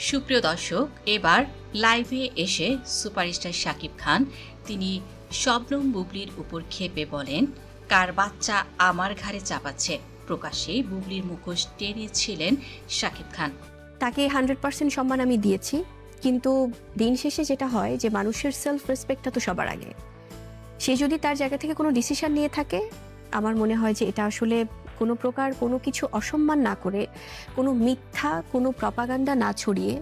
সুপ্রিয় দর্শক, এবার লাইভে এসে সুপারস্টার শাকিব খান তিনি শবনম বুবলির উপর ক্ষেপে বলেন, কার বাচ্চা আমার ঘাড়ে চাপাচ্ছে। প্রকাশ্যে বুবলির মুখোশ টেনেছিলেন শাকিব খান। তাকে 100% সম্মান আমি দিয়েছি, কিন্তু দিন শেষে যেটা হয় যে মানুষের সেলফ রেসপেক্টটা তো সবার আগে। সে যদি তার জায়গা থেকে কোনো ডিসিশন নিয়ে থাকে, আমার মনে হয় যে এটা আসলে কোনো প্রকার কোনো কিছু অসম্মান না করে, কোনো মিথ্যা কোনো প্রপাগান্ডা না ছড়িয়ে,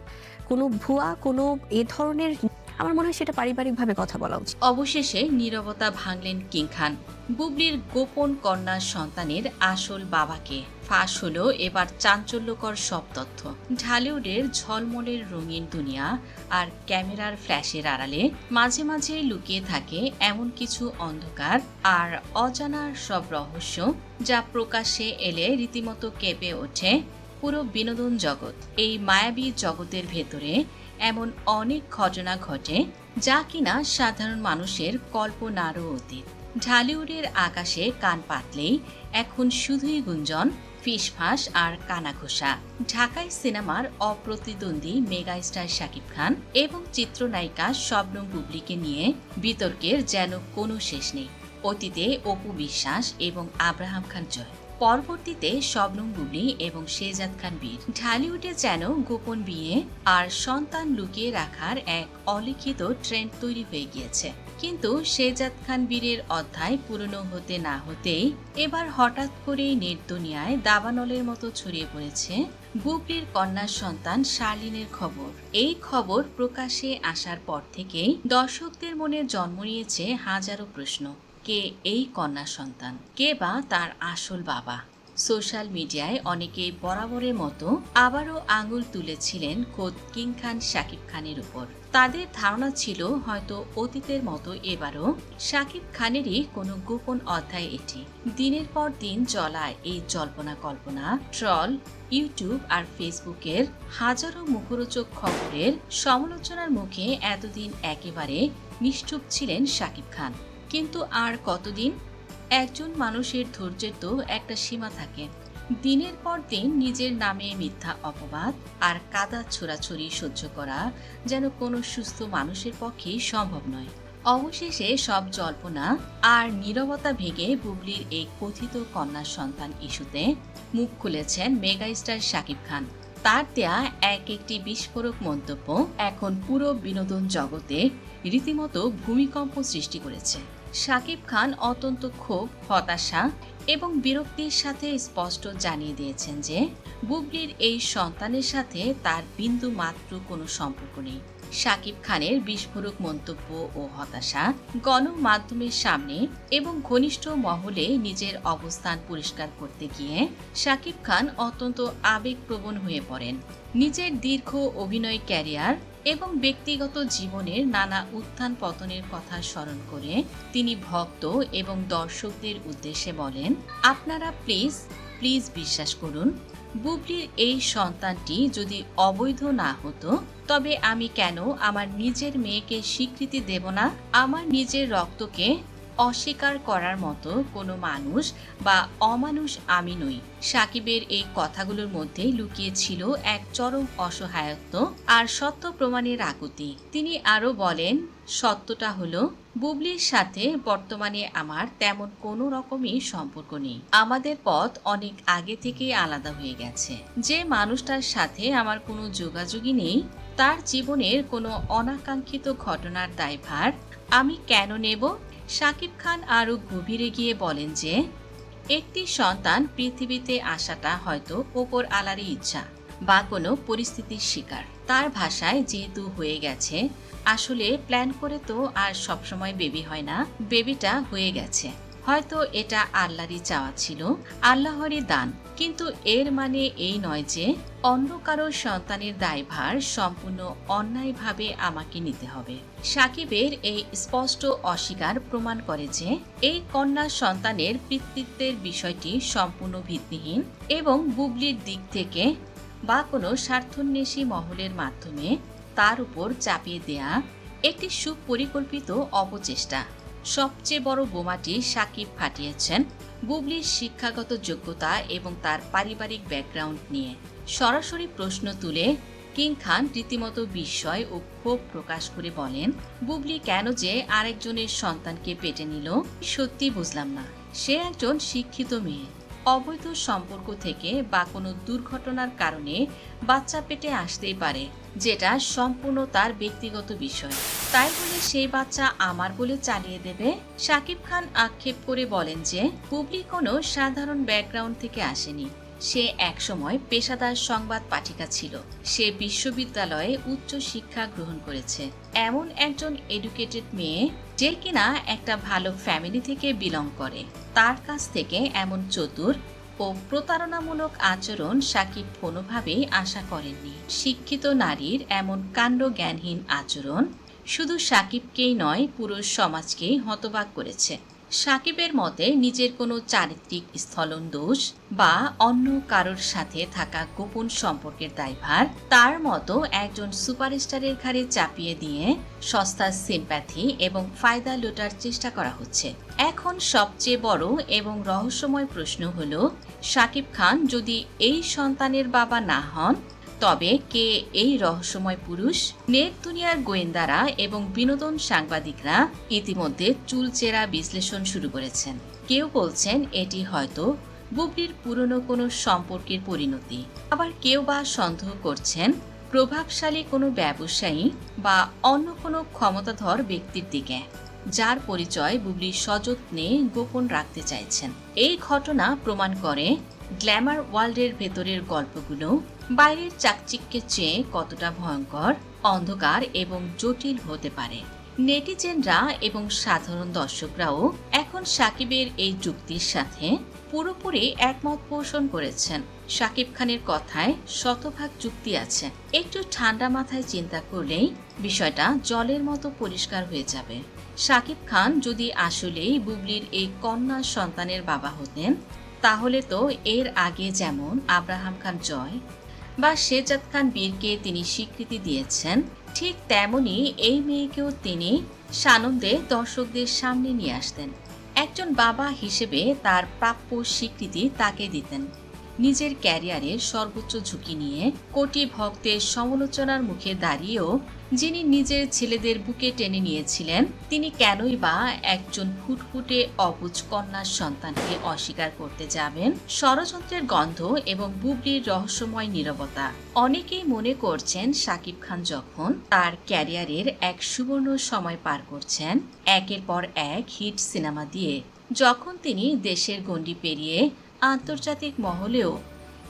কোনো ভুয়া কোনো এ ধরনের, আমার মনে হয় সেটা পারিবারিকভাবে কথা বলা উচিত। অবশেষে নীরবতা ভাঙলেন কিং খান। বুবলির গোপন কন্যা সন্তানের আসল বাবাকে ফাঁস হলো এবার চাঞ্চল্যকর সব তথ্য। ঢালিউডের ঝলমলের রঙিন দুনিয়া আর ক্যামেরার ফ্ল্যাশের আড়ালে মাঝে মাঝে লুকিয়ে থাকে এমন কিছু অন্ধকার আর অজানার সব রহস্য, যা প্রকাশ্যে এলে রীতিমতো কেঁপে ওঠে পুরো বিনোদন জগৎ। এই মায়াবী জগতের ভেতরে এমন অনেক ঘটনা ঘটে যা কিনা সাধারণ মানুষের কল্পনারও অতীত। ঢালিউডের আকাশে কান পাতলেই এখন শুধুই গুঞ্জন, ফিসফাস আর কানাঘোষা। ঢাকাই সিনেমার অপ্রতিদ্বন্দ্বী মেগাস্টার শাকিব খান এবং চিত্রনায়িকা শবনম বুবলিকে নিয়ে বিতর্কের যেন কোনো শেষ নেই। অতীতে অপু বিশ্বাস এবং আব্রাহাম খান জয়, পরবর্তীতে শবনম বুবলি এবং শেহজাদ খান বীর। ঢালিউডে যেন গোপন বিয়ে আর সন্তান লুকিয়ে রাখার এক অলিখিত ট্রেন্ড তৈরি হয়ে গিয়েছে। কিন্তু শেহজাদ খান বীরের অধ্যায় পুরনো হতে না হতেই এবার হঠাৎ করেই নেট দুনিয়ায় দাবানলের মতো ছড়িয়ে পড়েছে বুবলির কন্যা সন্তান শার্লিনের খবর। এই খবর প্রকাশ্যে আসার পর থেকেই দর্শকদের মনে জন্ম নিয়েছে হাজারো প্রশ্ন। কে এই কন্যা সন্তান? কে বা তার আসল বাবা? সোশ্যাল মিডিয়ায় অনেকে বরাবরের মতো আবারও আঙুল তুলেছিলেন খোদ কিং খান শাকিব খানের উপর। তাদের ধারণা ছিল হয়তো অতীতের মতো এবারও শাকিব খানেরই কোনো গোপন অধ্যায় এটি। দিনের পর দিন চলা এই জল্পনা কল্পনা, ট্রল, ইউটিউব আর ফেসবুকের হাজারো মুখরোচক খবরের সমালোচনার মুখে এতদিন একেবারে নিশ্চুপ ছিলেন শাকিব খান। কিন্তু আর কতদিন? একজন মানুষের ধৈর্যের তো একটা সীমা থাকে। দিনের পর দিন নিজের নামে মিথ্যা অপবাদ আর কাদা ছোড়াছড়ি সহ্য করা যেন কোনো সুস্থ মানুষের পক্ষেই সম্ভব নয়। অবশেষে সব জল্পনা আর নীরবতা ভেঙে বুবলির এই কথিত কন্যা সন্তান ইস্যুতে মুখ খুলেছেন মেগাস্টার শাকিব খান। তার দেয়া একটি বিস্ফোরক মন্তব্য এখন পুরো বিনোদন জগতে রীতিমতো ভূমিকম্প সৃষ্টি করেছে। শাকিব খান অত্যন্ত ক্ষোভ, হতাশা এবং বিরক্তির সাথে স্পষ্ট জানিয়ে দিয়েছেন যে বুবলির এই সন্তানের সাথে তার বিন্দু মাত্র কোনো সম্পর্ক নেই। শাকিব খানের বিস্ফোরক মন্তব্য ও হতাশা গণমাধ্যমের সামনে এবং ঘনিষ্ঠ মহলে নিজের অবস্থান পরিষ্কার করতে গিয়ে শাকিব খান অত্যন্ত আবেগপ্রবণ হয়ে পড়েন। নিজের দীর্ঘ অভিনয় ক্যারিয়ার এবং ব্যক্তিগত জীবনের নানা উত্থান পতনের কথা স্মরণ করে তিনি ভক্ত এবং দর্শকদের উদ্দেশ্যে বলেন, আপনারা প্লিজ প্লিজ বিশ্বাস করুন, বুবলির এই সন্তানটি যদি অবৈধ না হতো তবে আমি কেন আমার নিজের মেয়েকে স্বীকৃতি দেব না? আমার নিজের রক্তকে অস্বীকার করার মতো কোনো মানুষ বা অমানুষ আমি নই। সাকিবের এই কথাগুলোর মধ্যে লুকিয়ে ছিল এক চরম অসহায়ত্ব আর সত্য প্রমাণের আকুতি। তিনি আরো বলেন, সত্যটা হলো বুবলির সাথে বর্তমানে আমার তেমন কোনো রকমই সম্পর্ক নেই। আমাদের পথ অনেক আগে থেকেই আলাদা হয়ে গেছে। যে মানুষটার সাথে আমার কোনো যোগাযোগই নেই, তার জীবনের কোনো অনাকাঙ্ক্ষিত ঘটনার দায়ভার আমি কেন নেব? শাকিব খান আরও গভীরে গিয়ে বলেন যে একটি সন্তান পৃথিবীতে আসাটা হয়তো ওপর আলারই ইচ্ছা বা কোনো পরিস্থিতির শিকার। তার ভাষায় যেহেতু হয়ে গেছে, আসলে প্ল্যান করে তো আর সবসময় বেবি হয় না, বেবিটা হয়ে গেছে। হয়তো এটা আল্লাহরই চাওয়া ছিল, আল্লাহরই দান, কিন্তু এর মানে এই নয় যে অন্য কারো সন্তানের দায়ভার সম্পূর্ণ অন্যায়ভাবে আমাকে নিতে হবে। সাকিবের এই স্পষ্ট অস্বীকার প্রমাণ করে যে এই কন্যা সন্তানের পিতৃত্বের বিষয়টি সম্পূর্ণ ভিত্তিহীন এবং বুবলির দিক থেকে বা কোনো স্বার্থন্বেষী মহলের মাধ্যমে তার উপর চাপিয়ে দেয়া একটি সুপরিকল্পিত অপচেষ্টা। সবচেয়ে বড় বোমাটি সাকিব ফাটিয়েছেন বুবলির শিক্ষাগত যোগ্যতা এবং তার পারিবারিক ব্যাকগ্রাউন্ড নিয়ে। সরাসরি প্রশ্ন তুলে কিং খান রীতিমতো বিস্ময় ও ক্ষোভ প্রকাশ করে বলেন, বুবলি কেন যে আরেকজনের সন্তানকে পেটে নিল সত্যি বুঝলাম না। সে একজন শিক্ষিত মেয়ে, অবৈধ সম্পর্ক থেকে বা কোনো দুর্ঘটনার কারণে বাচ্চা পেটে আসতেই পারে, যেটা সম্পূর্ণ তার ব্যক্তিগত বিষয়। তাই বলে সেই বাচ্চা আমার বলে চালিয়ে দেবে? শাকিব খান আক্ষেপ করে বলেন যে বুবলি কোনো সাধারণ ব্যাকগ্রাউন্ড থেকে আসেনি। সে একসময় পেশাদার সংবাদ পাঠিকা ছিল। সে বিশ্ববিদ্যালয়ে উচ্চ শিক্ষা গ্রহণ করেছে। এমন একজন এডুকেটেড মেয়ে যে কিনা একটা ভালো ফ্যামিলি থেকে বিলং করে, তার কাছ থেকে এমন চতুর ও প্রতারণামূলক আচরণ শাকিব কোনোভাবেই আশা করেননি। শিক্ষিত নারীর এমন কাণ্ডজ্ঞানহীন আচরণ শুধু শাকিবকেই নয়, পুরো সমাজকেই হতবাক করেছে। শাকিবের মতে নিজের কোনো চারিত্রিক স্খলন দোষ বা অন্য কারোর সাথে থাকা গোপন সম্পর্কের দায়ভার তার মতো একজন সুপারস্টারের ঘাড়ে চাপিয়ে দিয়ে সস্তা সিম্প্যাথি এবং ফায়দা লোটার চেষ্টা করা হচ্ছে। এখন সবচেয়ে বড় এবং রহস্যময় প্রশ্ন হলো, শাকিব খান যদি এই সন্তানের বাবা না হন, তবে কে এই রহস্যময় পুরুষ? নেট দুনিয়ার গোয়েন্দারা এবং বিনোদন সাংবাদিকরা ইতিমধ্যে চুলচেরা বিশ্লেষণ শুরু করেছেন। কেউ বলছেন এটি হয়তো বুবলির পুরনো কোনো সম্পর্কের পরিণতি, আবার কেউ বা সন্দেহ করছেন প্রভাবশালী কোনো ব্যবসায়ী বা অন্য কোনো ক্ষমতাধর ব্যক্তির দিকে, যার পরিচয় বুবলি সযত্নে গোপন রাখতে চাইছেন। এই ঘটনা প্রমাণ করে গ্ল্যামার ওয়ার্ল্ডের ভেতরের গল্পগুলো বাইরের চাকচিক্যের চেয়ে কতটা ভয়ঙ্কর, অন্ধকার এবং জটিল হতে পারে। নেটিজেনরা এবং সাধারণ দর্শকরাও এখন শাকিবের এই যুক্তির সাথে পুরোপুরি একমত পোষণ করেছেন। শাকিব খানের কথায় শতভাগ যুক্তি আছে। একটু ঠান্ডা মাথায় চিন্তা করলেই বিষয়টা জলের মতো পরিষ্কার হয়ে যাবে। শাকিব খান যদি আসলেই বুবলির এই কন্যা সন্তানের বাবা হতেন, তাহলে তো এর আগে যেমন আব্রাহাম খান জয় বা শেজাদ খান বীরকে তিনি স্বীকৃতি দিয়েছেন, ঠিক তেমনি এই মেয়েকেও তিনি সানন্দে দর্শকদের সামনে নিয়ে আসতেন। একজন বাবা হিসেবে তার প্রাপ্য স্বীকৃতি তাকে দিতেন। নিজের ক্যারিয়ারের সর্বোচ্চ ঝুঁকি নিয়ে কোটি ভক্তের সমালোচনার মুখে দাঁড়িয়েও যিনি নিজের ছেলেদের বুকে টেনে নিয়েছিলেন, তিনি কেনই বা একজন ফুটফুটে অবুঝ কন্যার সন্তানকে অস্বীকার করতে যাবেন? ষড়যন্ত্রের গন্ধ এবং বুবলির রহস্যময় নীরবতা। অনেকেই মনে করছেন শাকিব খান যখন তার ক্যারিয়ারের এক সুবর্ণ সময় পার করছেন, একের পর এক হিট সিনেমা দিয়ে, যখন তিনি দেশের গণ্ডি পেরিয়ে আন্তর্জাতিক মহলেও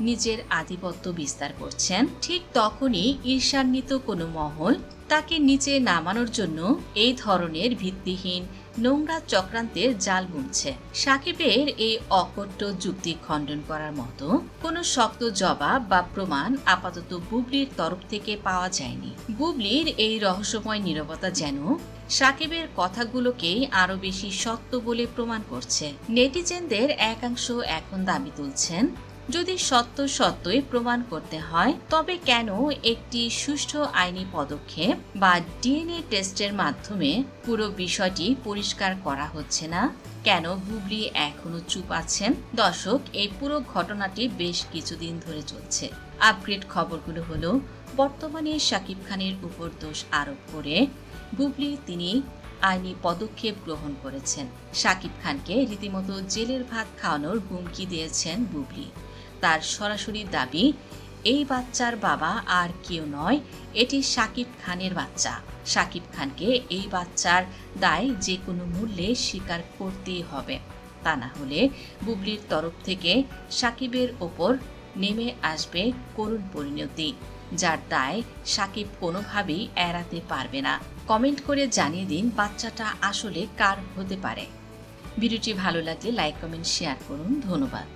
নিজের আধিপত্য বিস্তার করছেন, ঠিক তখনই ঈর্ষান্বিত কোনো মহল তাকে নিচে নামানোর জন্য এই ধরনের ভিত্তিহীন নোংরা চক্রান্তের জাল বুনছে। শাকিবের এই অকট্ট যুক্তি খণ্ডন করার মতো কোনো শক্ত জবাব বা প্রমাণ আপাতত বুবলির তরফ থেকে পাওয়া যায়নি। বুবলির এই রহস্যময় নীরবতা যেন শাকিবের কথাগুলোকেই আরো বেশি সত্য বলে প্রমাণ করছে। নেটিজেনদের একাংশ এখন দাবি তুলছেন, যদি সত্যই প্রমাণ করতে হয়, তবে কেন একটি সুষ্ঠু আইনি পদক্ষেপ বা ডিএনএ টেস্টের মাধ্যমে পুরো বিষয়টি পরিষ্কার করা হচ্ছে না? কেন বুবলি এখনো চুপ আছেন? দর্শক, এই পুরো ঘটনাটি বেশ কিছুদিন ধরে চলছে। আপগ্রেড খবরগুলো হলো, বর্তমানে শাকিব খানের উপর দোষ আরোপ করে বুবলি তিনি আইনি পদক্ষেপ গ্রহণ করেছেন। শাকিব খানকে রীতিমতো জেলের ভাত খাওয়ানোর হুমকি দিয়েছেন বুবলি। তার সরাসরি দাবি, এই বাচ্চার বাবা আর কেউ নয়, এটি শাকিব খানের বাচ্চা। শাকিব খানকে এই বাচ্চার দায় যে কোনো মূল্যে স্বীকার করতেই হবে, তা না হলে বুবলির তরফ থেকে শাকিবের ওপর নেমে আসবে করুণ পরিণতি, যার দায় শাকিব কোনোভাবেই এড়াতে পারবে না। কমেন্ট করে জানিয়ে দিন বাচ্চাটা আসলে কার হতে পারে। ভিডিওটি ভালো লাগলে লাইক, কমেন্ট, শেয়ার করুন। ধন্যবাদ।